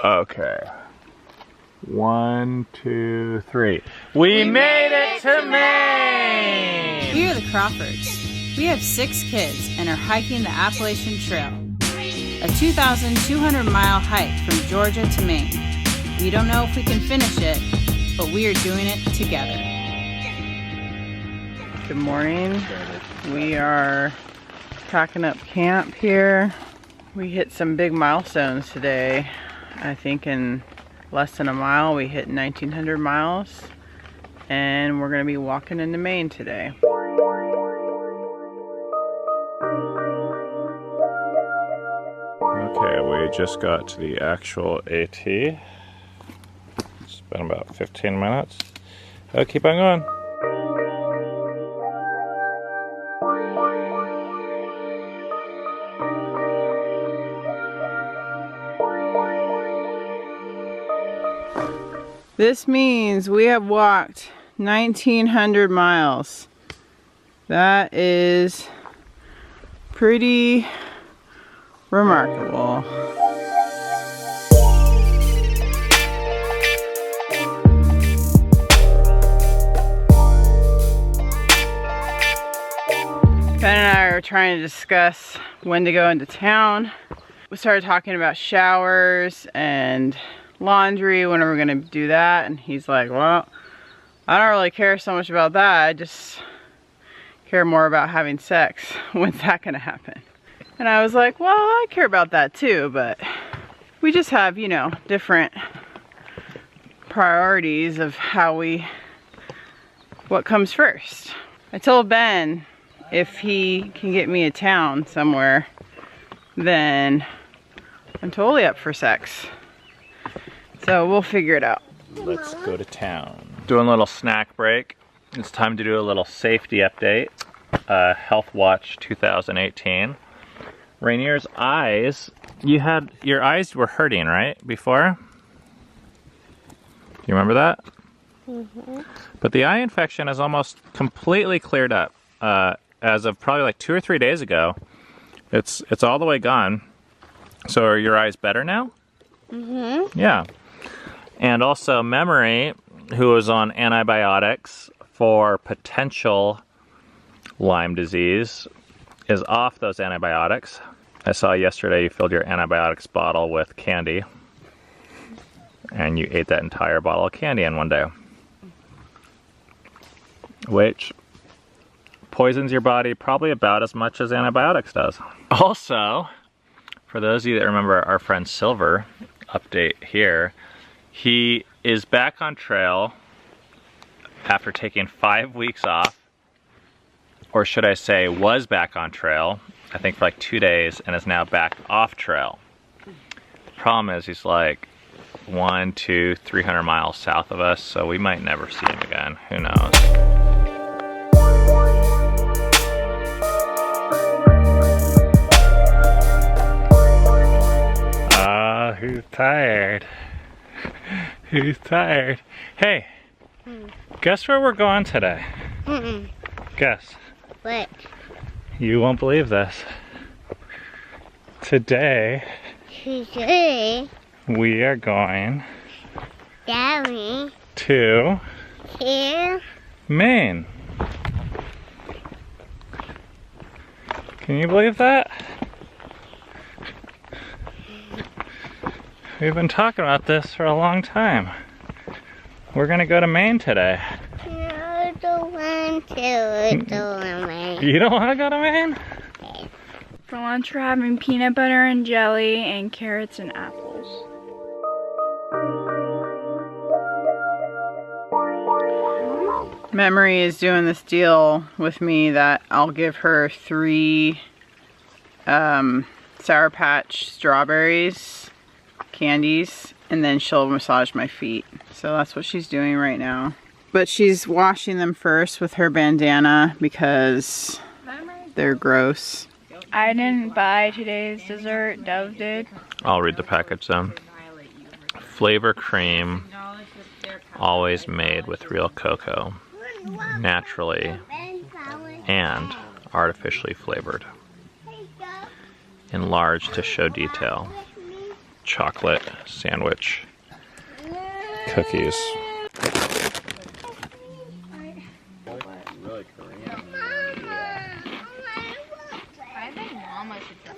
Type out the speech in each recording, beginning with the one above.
Okay. 1, 2, 3. We made it to Maine! We are the Crawfords. We have 6 kids and are hiking the Appalachian Trail, a 2,200-mile hike from Georgia to Maine. We don't know if we can finish it, but we are doing it together. Good morning. We are packing up camp here. We hit some big milestones today. I think in less than a mile we hit 1,900 miles, and we're gonna be walking into Maine today. Okay, we just got to the actual AT. It's been about 15 minutes. Oh, keep on going. This means we have walked 1,900 miles. That is pretty remarkable. Ben and I are trying to discuss when to go into town. We started talking about showers and laundry, when are we gonna do that? And he's like, well, I don't really care so much about that. I just care more about having sex. When's that gonna happen? And I was like, well, I care about that too, but we just have, you know, different priorities of what comes first. I told Ben if he can get me a town somewhere, then I'm totally up for sex. So we'll figure it out. Let's go to town. Doing a little snack break. It's time to do a little safety update. Health Watch 2018. Rainier's eyes. Your eyes were hurting, right, before? Do you remember that? Mm-hmm. But the eye infection is almost completely cleared up. As of probably like 2 or 3 days ago. It's all the way gone. So are your eyes better now? Mm-hmm. Yeah. And also Memory, who was on antibiotics for potential Lyme disease, is off those antibiotics. I saw yesterday you filled your antibiotics bottle with candy. And you ate that entire bottle of candy in one day. Which poisons your body probably about as much as antibiotics does. Also, for those of you that remember our friend Silver, update here, he is back on trail after taking 5 weeks off, or should I say was back on trail, I think for like 2 days, and is now back off trail. The problem is he's like 100, 200, 300 miles south of us, so we might never see him again. Who knows? Who's tired? Who's tired? Hey, guess where we're going today? Guess. What? You won't believe this. Today, we are going to Maine. Can you believe that? We've been talking about this for a long time. We're gonna go to Maine today. I don't want to go to Maine. You don't want to go to Maine? For lunch, we're having peanut butter and jelly and carrots and apples. Memory is doing this deal with me that I'll give her 3 Sour Patch strawberries candies, and then she'll massage my feet. So that's what she's doing right now. But she's washing them first with her bandana because they're gross. I didn't buy today's dessert, Dove did. I'll read the package then. Flavor cream, always made with real cocoa, naturally and artificially flavored. Enlarged to show detail. chocolate sandwich cookies.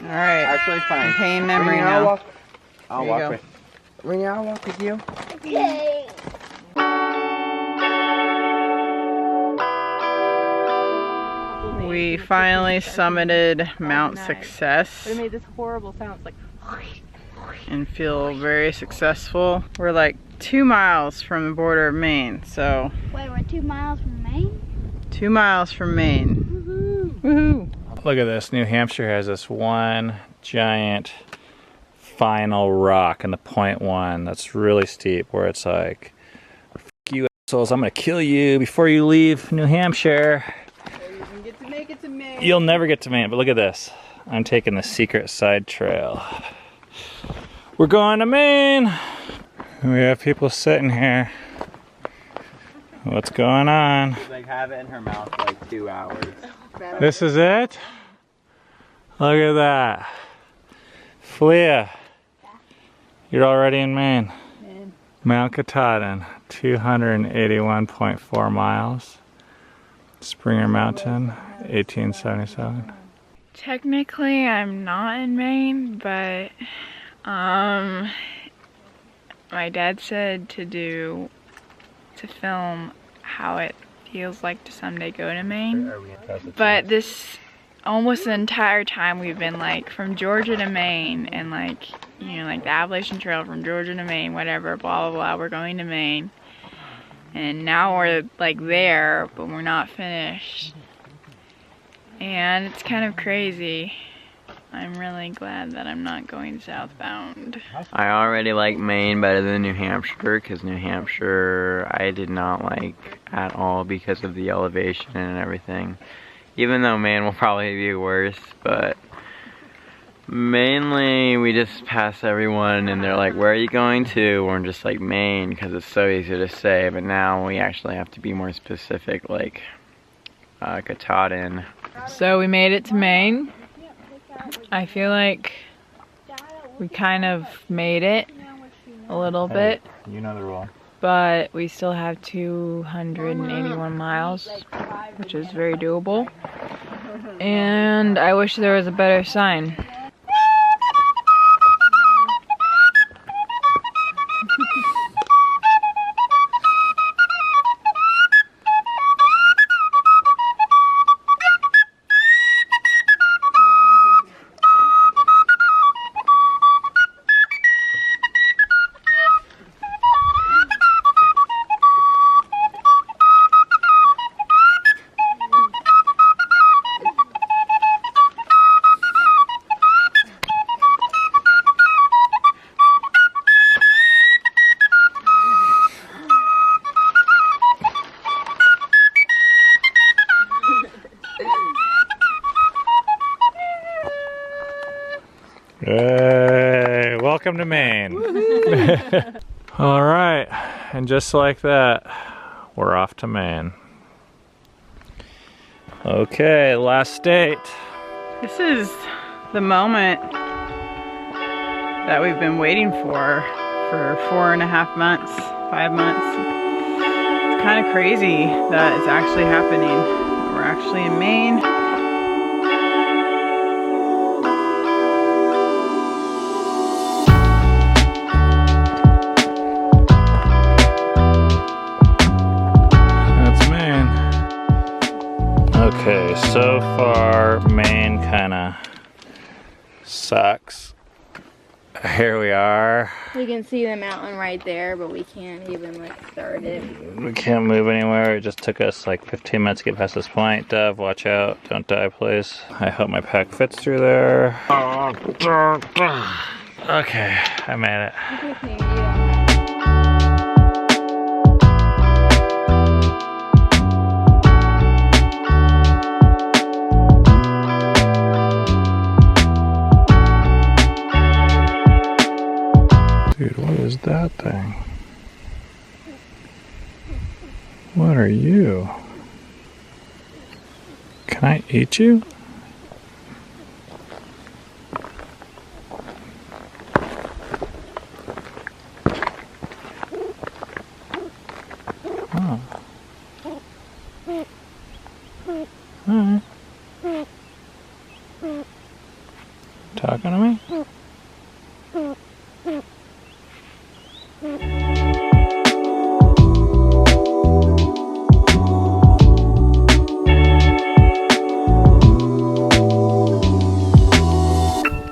All right. Actually, fine. Pain memory now. I'll There you walk with. Rainier, I'll walk with you. Okay. We finally summited Mount Success But it made this horrible sound. It's like, and feel very successful. We're like 2 miles from the border of Maine, so Wait, we're 2 miles from Maine? 2 miles from Maine. Woohoo! Look at this. New Hampshire has this one giant final rock in the .1 that's really steep, where it's like, "F you assholes, I'm gonna kill you before you leave New Hampshire. Get to make it to Maine. You'll never get to Maine." But look at this. I'm taking the secret side trail. We're going to Maine. We have people sitting here. What's going on? She's like, have it in her mouth for like 2 hours. This is it? Look at that. Filia, you're already in Maine. Mount Katahdin, 281.4 miles. Springer Mountain, 1877. Technically, I'm not in Maine, but my dad said to film how it feels like to someday go to Maine. But this almost the entire time we've been like from Georgia to Maine, and like, you know, like the Appalachian Trail from Georgia to Maine, whatever, blah blah blah, we're going to Maine. And now we're like there, but we're not finished. And it's kind of crazy. I'm really glad that I'm not going southbound. I already like Maine better than New Hampshire, because New Hampshire I did not like at all because of the elevation and everything. Even though Maine will probably be worse, but mainly we just pass everyone and they're like, where are you going to? We're just like, Maine, because it's so easy to say, but now we actually have to be more specific, like Katahdin. So we made it to Maine. I feel like we kind of made it a little bit, You know the rule. but we still have 281 miles, which is very doable. And I wish there was a better sign. Hey, welcome to Maine. All right, and just like that, we're off to Maine. Okay, last state. This is the moment that we've been waiting for 4.5 months, 5 months. It's kind of crazy that it's actually happening. We're actually in Maine. That's Maine. Okay, so far Maine kinda sucks. Here we are. we can see the mountain right there, but we can't even like start it. We can't move anywhere. It just took us like 15 minutes to get past this point. Dove, watch out. Don't die, please. I hope my pack fits through there. Okay, I made it. Dude, what is that thing? What are you? Can I eat you? Oh. Alright. Talking to me?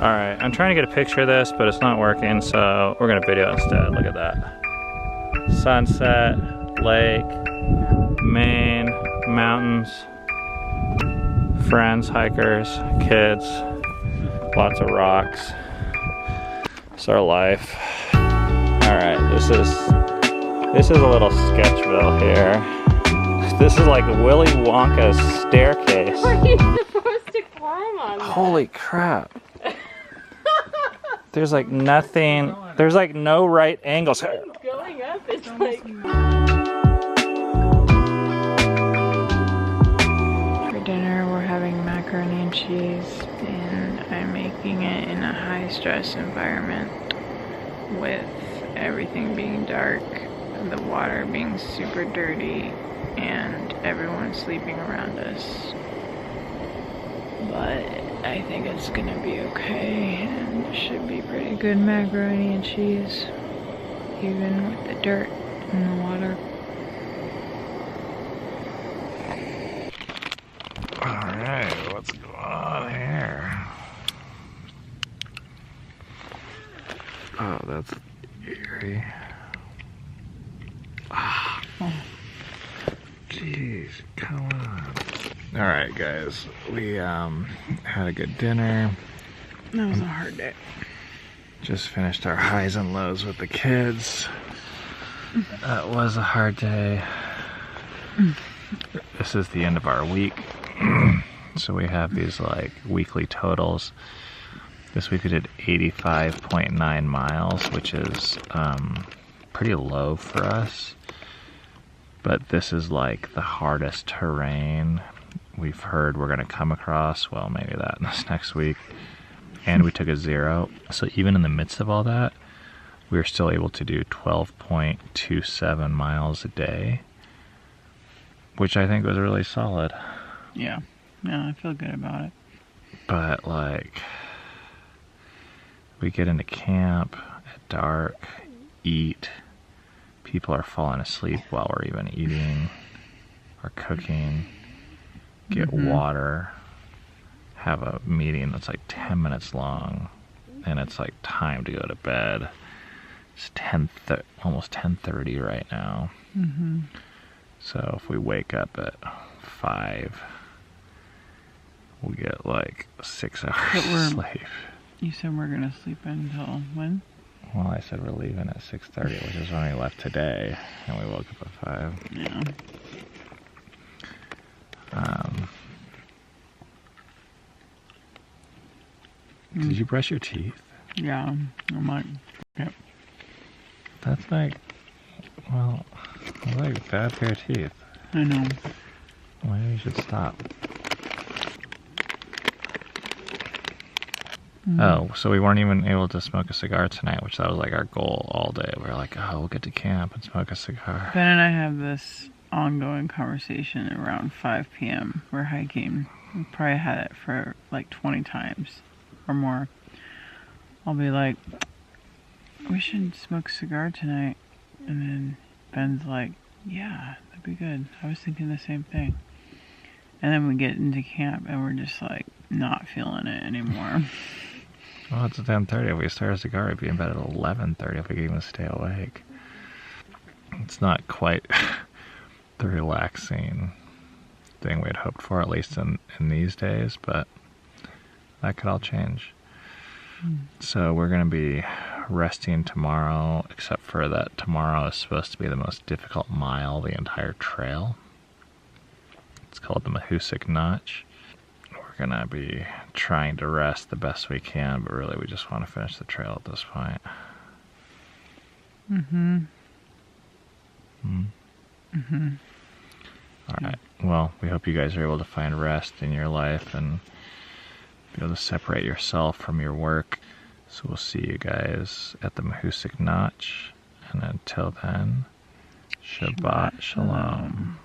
Alright, I'm trying to get a picture of this, but it's not working, so we're gonna video instead. Look at that. Sunset, lake, Maine, mountains, friends, hikers, kids, lots of rocks. It's our life. Alright, this is a little Sketchville here. This is like Willy Wonka's staircase. Are you supposed to climb on that? Holy crap. There's like nothing, there's like no right angles. Going up, it's like... For dinner, we're having macaroni and cheese, and I'm making it in a high-stress environment with everything being dark, the water being super dirty, and everyone sleeping around us. But I think it's gonna be okay, and it should be pretty good macaroni and cheese, even with the dirt and the water. Alright, what's going on here? Oh, that's eerie. Ah. Jeez, come on. Alright guys, we had a good dinner. That was a hard day. Just finished our highs and lows with the kids. That was a hard day. This is the end of our week. So we have these like weekly totals. This week we did 85.9 miles, which is pretty low for us. But this is like the hardest terrain we've heard we're gonna come across. Well, maybe that this next week. And we took a 0. So even in the midst of all that, we were still able to do 12.27 miles a day, which I think was really solid. Yeah, I feel good about it. But like, we get into camp at dark, eat, people are falling asleep while we're even eating or cooking, get water, have a meeting that's like 10 minutes long, and it's like time to go to bed. It's almost 10:30 right now. So if we wake up at 5, we'll get like 6 hours sleep. You said we're gonna sleep until when? Well, I said we're leaving at 6:30, which is when we left today, and we woke up at 5. Yeah. Did you brush your teeth? Yeah, I'm like, yep. That's like, well, that's like a bad pair of teeth. I know. Well, maybe you should stop. Oh, so we weren't even able to smoke a cigar tonight, which that was like our goal all day. We were like, oh, we'll get to camp and smoke a cigar. Ben and I have this ongoing conversation around 5 p.m. We're hiking. We probably had it for like 20 times or more. I'll be like, we should smoke a cigar tonight. And then Ben's like, yeah, that'd be good. I was thinking the same thing. And then we get into camp and we're just like not feeling it anymore. Well, it's 10:30. If we start a cigar, we'd be in bed at 11:30 if we could even stay awake. It's not quite the relaxing thing we had hoped for, at least in these days, but that could all change. So we're going to be resting tomorrow, except for that tomorrow is supposed to be the most difficult mile the entire trail. It's called the Mahoosic Notch. We're going to be trying to rest the best we can, but really we just want to finish the trail at this point. Alright, well, we hope you guys are able to find rest in your life and be able to separate yourself from your work. So we'll see you guys at the Mahoosic Notch, and until then, Shabbat Shalom.